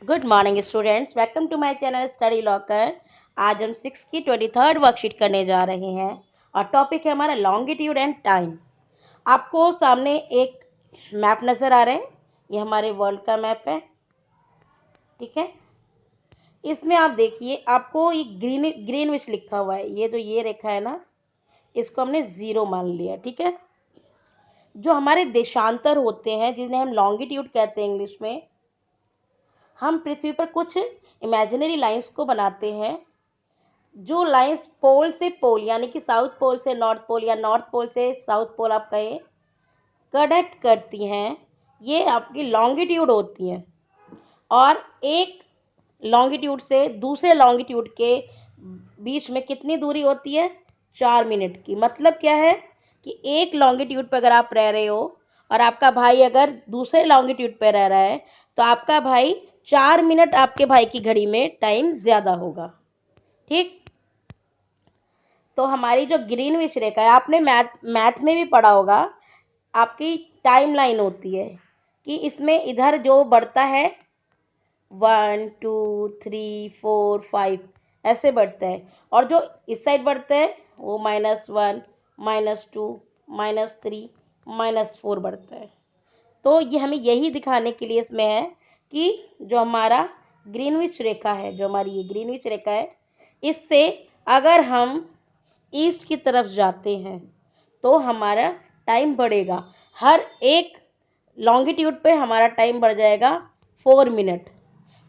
Good morning students, welcome to my channel Study Locker. आज हम 6 की 23rd वर्कशीट करने जा रहे हैं और टॉपिक है हमारा लॉन्गिट्यूड एंड टाइम। आपको सामने एक मैप नज़र आ रहा है, ये हमारे वर्ल्ड का मैप है। ठीक है, इसमें आप देखिए, आपको ये ग्रीनविच लिखा हुआ है। ये रेखा है ना, इसको हमने ज़ीरो मान लिया। ठीक है, जो हमारे देशांतर होते हैं जिन्हें हम लॉन्गिट्यूड कहते हैं इंग्लिश में, हम पृथ्वी पर कुछ इमेजिनरी लाइंस को बनाते हैं। जो लाइंस पोल से पोल यानी कि साउथ पोल से नॉर्थ पोल या नॉर्थ पोल से साउथ पोल आप कहें, कनेक्ट करती हैं, ये आपकी लॉन्गिट्यूड होती हैं। और एक लॉन्गिट्यूड से दूसरे लॉन्गिट्यूड के बीच में कितनी दूरी होती है? 4 मिनट की। मतलब क्या है कि एक लॉन्गिट्यूड पर अगर आप रह रहे हो और आपका भाई अगर दूसरे लॉन्गिट्यूड पर रह रहा है, तो आपका भाई 4 मिनट आपके भाई की घड़ी में टाइम ज़्यादा होगा। ठीक, तो हमारी जो ग्रीनविच रेखा है, आपने मैथ में भी पढ़ा होगा, आपकी टाइम लाइन होती है कि इसमें इधर जो बढ़ता है 1 2 3 4 5 ऐसे बढ़ता है, और जो इस साइड बढ़ता है वो -1 -2 -3 -4 बढ़ता है। तो ये हमें यही दिखाने के लिए इसमें है कि जो हमारा ग्रीनविच रेखा है, जो हमारी ये ग्रीनविच रेखा है, इससे अगर हम ईस्ट की तरफ जाते हैं तो हमारा टाइम बढ़ेगा। हर एक लॉन्गिट्यूड पे हमारा टाइम बढ़ जाएगा 4 मिनट।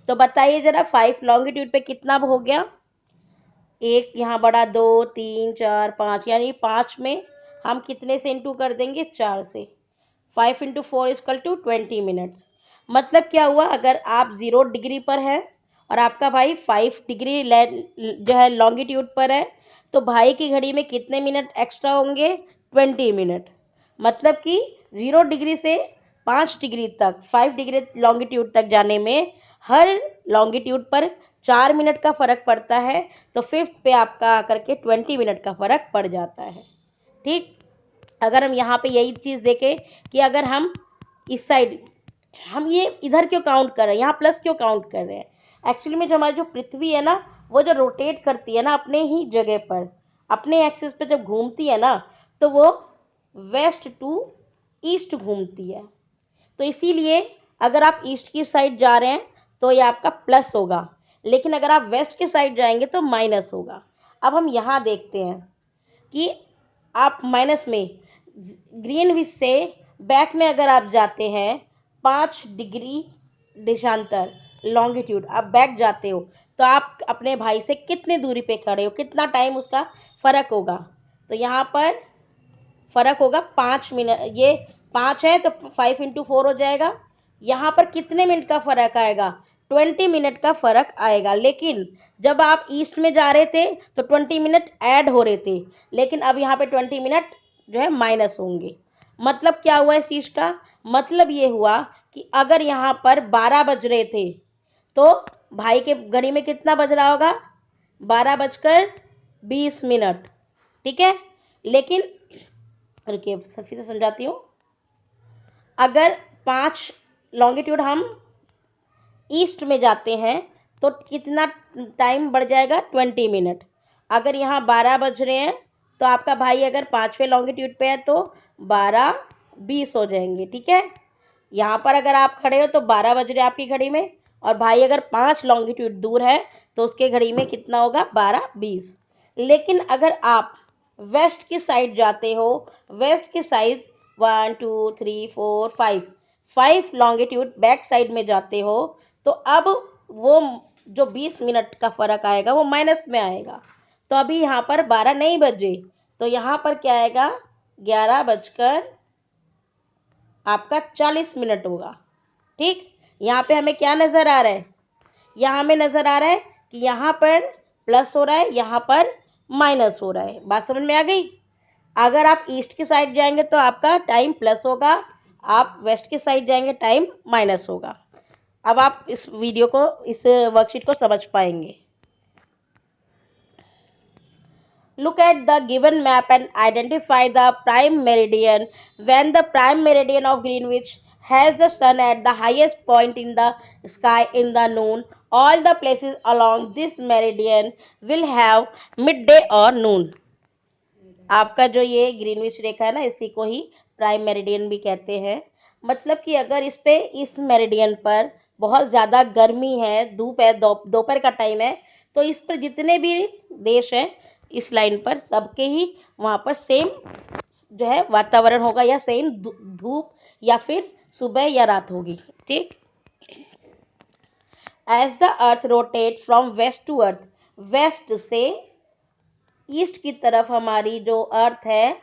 तो बताइए ज़रा, 5 लॉन्गिट्यूड पे कितना हो गया? एक यहाँ बढ़ा, 2 3 4 5, यानी 5 में हम कितने से इंटू कर देंगे? 4 से। 5 × 4 = 20 मिनट्स। मतलब क्या हुआ, अगर आप 0 डिग्री पर हैं और आपका भाई 5 डिग्री जो है लॉन्गिट्यूड पर है, तो भाई की घड़ी में कितने मिनट एक्स्ट्रा होंगे? 20 मिनट। मतलब कि 0 डिग्री से 5 डिग्री तक, 5 डिग्री लॉन्गिट्यूड तक जाने में हर लॉन्गिट्यूड पर 4 मिनट का फ़र्क पड़ता है। तो फिफ्थ पे आपका आकर के 20 मिनट का फ़र्क पड़ जाता है। ठीक, अगर हम यहाँ पे यही चीज़ देखें कि अगर हम इस साइड, हम ये इधर क्यों काउंट कर रहे हैं, यहाँ प्लस क्यों काउंट कर रहे हैं? एक्चुअली में जो हमारी जो पृथ्वी है ना, वो जो रोटेट करती है ना अपने ही जगह पर, अपने एक्सिस पे जब घूमती है ना, तो वो वेस्ट टू ईस्ट घूमती है। तो इसीलिए अगर आप ईस्ट की साइड जा रहे हैं तो ये आपका प्लस होगा, लेकिन अगर आप वेस्ट की साइड जाएंगे तो माइनस होगा। अब हम यहाँ देखते हैं कि आप माइनस में ग्रीनविच से बैक में अगर आप जाते हैं 5 डिग्री देशांतर लॉन्गिट्यूड, आप बैक जाते हो, तो आप अपने भाई से कितनी दूरी पे खड़े हो, कितना टाइम उसका फ़र्क होगा? तो यहाँ पर फ़र्क होगा 5 मिनट। ये 5 है तो 5 × 4 हो जाएगा। यहाँ पर कितने मिनट का फ़र्क आएगा? 20 मिनट का फ़र्क आएगा। लेकिन जब आप ईस्ट में जा रहे थे तो 20 मिनट ऐड हो रहे थे, लेकिन अब यहाँ पे 20 मिनट जो है माइनस होंगे। मतलब क्या हुआ इस चीज़ का? मतलब ये हुआ कि अगर यहाँ पर 12 बज रहे थे, तो भाई के घड़ी में कितना बज रहा होगा? 12 बजकर 20 मिनट। ठीक है, लेकिन रुकिए फिर से समझाती हूँ। अगर 5 लॉन्गिट्यूड हम ईस्ट में जाते हैं तो कितना टाइम बढ़ जाएगा? 20 मिनट। अगर यहाँ 12 बज रहे हैं तो आपका भाई अगर 5वें लॉन्गिट्यूड पे है तो 12 20 हो जाएंगे। ठीक है, यहाँ पर अगर आप खड़े हो तो 12 बज रहे हैं आपकी घड़ी में, और भाई अगर 5 लॉन्गिट्यूड दूर है तो उसके घड़ी में कितना होगा? 12 20। लेकिन अगर आप वेस्ट की साइड जाते हो, वेस्ट की साइड 1 2 3 4 5 5 लॉन्गिट्यूड बैक साइड में जाते हो, तो अब वो जो 20 मिनट का फ़र्क आएगा वो माइनस में आएगा। तो अभी यहाँ पर 12 नहीं बजे, तो यहाँ पर क्या आएगा? 11 बजकर आपका 40 मिनट होगा। ठीक, यहाँ पे हमें क्या नज़र आ रहा है? यहाँ हमें नज़र आ रहा है कि यहाँ पर प्लस हो रहा है, यहाँ पर माइनस हो रहा है। बात समझ में आ गई? अगर आप ईस्ट की साइड जाएंगे तो आपका टाइम प्लस होगा, आप वेस्ट की साइड जाएंगे टाइम माइनस होगा। अब आप इस वीडियो को, इस वर्कशीट को समझ पाएंगे। Look at the given map and identify the prime meridian when the prime meridian of Greenwich has the sun at the highest point in the sky in the noon. All the places along this meridian will have midday or noon. आपका जो ये Greenwich रेखा है ना, इसी को ही prime meridian भी कहते हैं। मतलब कि अगर इस मेरिडियन पर बहुत ज़्यादा गर्मी है, धूप है, दोपहर का टाइम है, तो इस पर जितने भी देश हैं इस लाइन पर, सबके ही वहाँ पर सेम जो है वातावरण होगा, या सेम धूप या फिर सुबह या रात होगी। ठीक। As the earth rotate from west to earth, west से ईस्ट की तरफ हमारी जो अर्थ है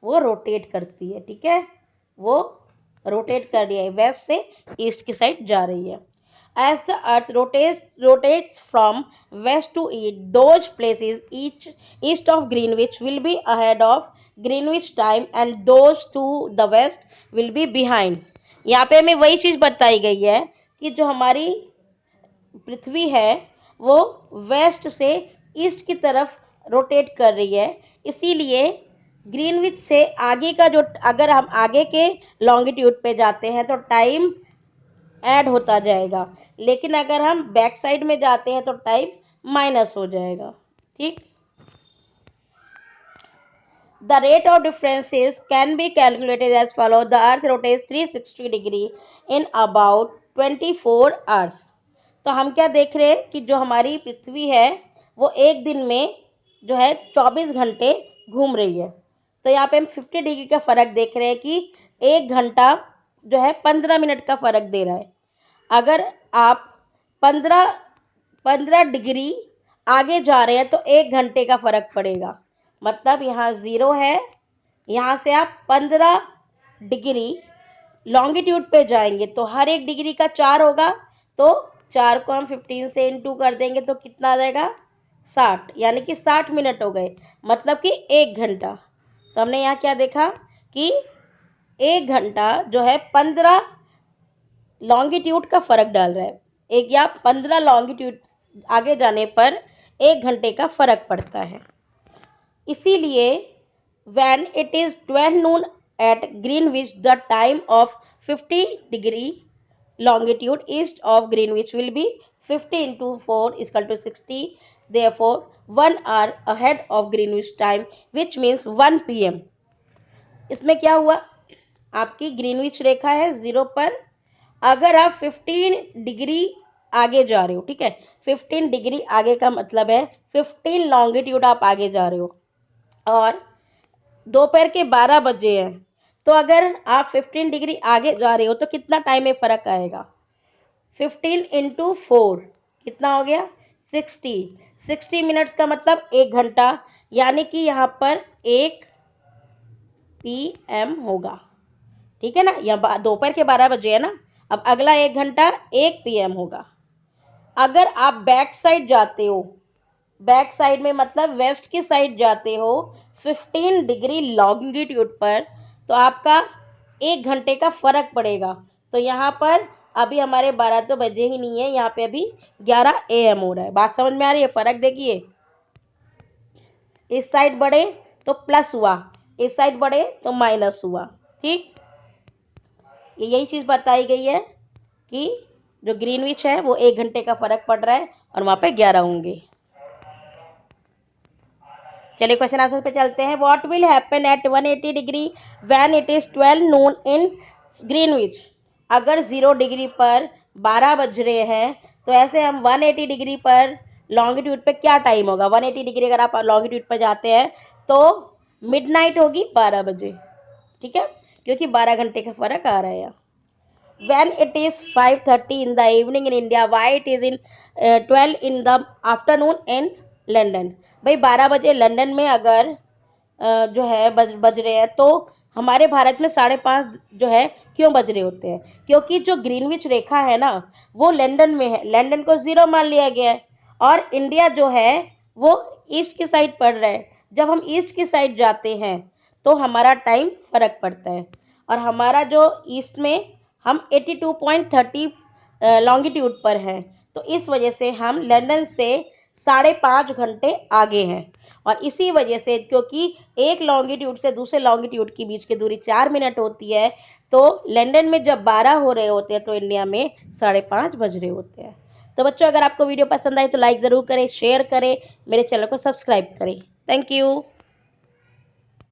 वो रोटेट करती है। ठीक है, वो रोटेट कर रही है, वेस्ट से ईस्ट की साइड जा रही है। As the earth rotates from west to east, those places east of Greenwich will be ahead of Greenwich time and those to the west will be behind. यहाँ पे हमें वही चीज बताई गई है कि जो हमारी पृथ्वी है वो वेस्ट से ईस्ट की तरफ रोटेट कर रही है, इसीलिए ग्रीनविच से आगे का जो, अगर हम आगे के लॉन्गिट्यूड पे जाते हैं तो टाइम ऐड होता जाएगा, लेकिन अगर हम बैक साइड में जाते हैं तो टाइम माइनस हो जाएगा। ठीक। The rate of differences can be calculated as follow. The earth rotates 360 degree in about 24 hours. तो हम क्या देख रहे हैं कि जो हमारी पृथ्वी है वो एक दिन में जो है 24 घंटे घूम रही है। तो यहाँ पे हम 50 डिग्री का फ़र्क देख रहे हैं कि एक घंटा जो है 15 मिनट का फ़र्क दे रहा है। अगर आप 15 डिग्री आगे जा रहे हैं तो एक घंटे का फ़र्क पड़ेगा। मतलब यहाँ 0 है, यहाँ से आप 15 डिग्री लॉन्गिट्यूड पे जाएंगे तो हर एक डिग्री का 4 होगा, तो 4 को हम 15 से इंटू कर देंगे तो कितना आ जाएगा, 60, यानी कि 60 मिनट हो गए, मतलब कि एक घंटा। तो हमने यहाँ क्या देखा कि एक घंटा जो है 15 लॉन्गिट्यूड का फर्क डाल रहा है। एक या 15 लॉन्गिट्यूड आगे जाने पर एक घंटे का फर्क पड़ता है। इसीलिए when it is 12 noon at Greenwich, the time of 50 degree longitude east of Greenwich will be 50 into 4 is equal to 60. Therefore, 1 hour ahead of Greenwich time, which means 1 PM. इसमें क्या हुआ, आपकी ग्रीनविच रेखा है 0 पर, अगर आप 15 डिग्री आगे जा रहे हो, ठीक है, 15 डिग्री आगे का मतलब है 15 लॉन्गिट्यूड आप आगे जा रहे हो, और दोपहर के 12 बजे हैं, तो अगर आप 15 डिग्री आगे जा रहे हो तो कितना टाइम में फ़र्क आएगा, 15 इंटू 4 कितना हो गया, 60 मिनट्स का मतलब एक घंटा, यानी कि यहाँ पर 1 PM होगा। ठीक है ना, या दोपहर के 12 बजे है ना, अब अगला एक घंटा 1 PM होगा। अगर आप बैक साइड जाते हो, बैक साइड में मतलब वेस्ट की साइड जाते हो 15 डिग्री लॉन्गिट्यूड पर, तो आपका एक घंटे का फर्क पड़ेगा। तो यहाँ पर अभी हमारे 12 तो बजे ही नहीं है, यहाँ पे अभी 11 AM हो रहा है। बात समझ में आ रही है, फर्क देखिए, इस साइड बढ़े तो प्लस हुआ, इस साइड बढ़े तो माइनस हुआ। ठीक, यही चीज बताई गई है कि जो ग्रीनविच है वो एक घंटे का फर्क पड़ रहा है और वहां पे 11 होंगे। चलिए क्वेश्चन आंसर पे चलते हैं। What will happen at 180 degree when it is 12 Noon in Greenwich. अगर 0 डिग्री पर 12 बज रहे हैं तो ऐसे हम 180 डिग्री पर लॉन्गिट्यूड पे क्या टाइम होगा, 180 डिग्री अगर आप लॉन्गिट्यूड पर जाते हैं तो मिडनाइट होगी 12 बजे। ठीक है, क्योंकि 12 घंटे का फर्क आ रहा है यहाँ। When it is 5:30 in the evening in India, why it is in 12 in the afternoon in London। भाई 12 बजे लंदन में अगर जो है बज रहे हैं, तो हमारे भारत में 5:30 जो है क्यों बज रहे होते हैं, क्योंकि जो ग्रीनविच रेखा है ना वो लंदन में है, लंदन को 0 मान लिया गया है, और इंडिया जो है वो ईस्ट की साइड पड़ रहा है। जब हम ईस्ट की साइड जाते हैं तो हमारा टाइम फर्क पड़ता है, और हमारा जो ईस्ट में हम 82.30 लॉन्गिट्यूड पर हैं, तो इस वजह से हम लंदन से 5.5 घंटे आगे हैं। और इसी वजह से, क्योंकि एक लॉन्गिट्यूड से दूसरे लॉन्गिट्यूड के बीच की दूरी 4 मिनट होती है, तो लंदन में जब 12 हो रहे होते हैं तो इंडिया में 5:30 बज रहे होते हैं। तो बच्चों, अगर आपको वीडियो पसंद आए तो लाइक ज़रूर करें, शेयर करें, मेरे चैनल को सब्सक्राइब करें। Thank you.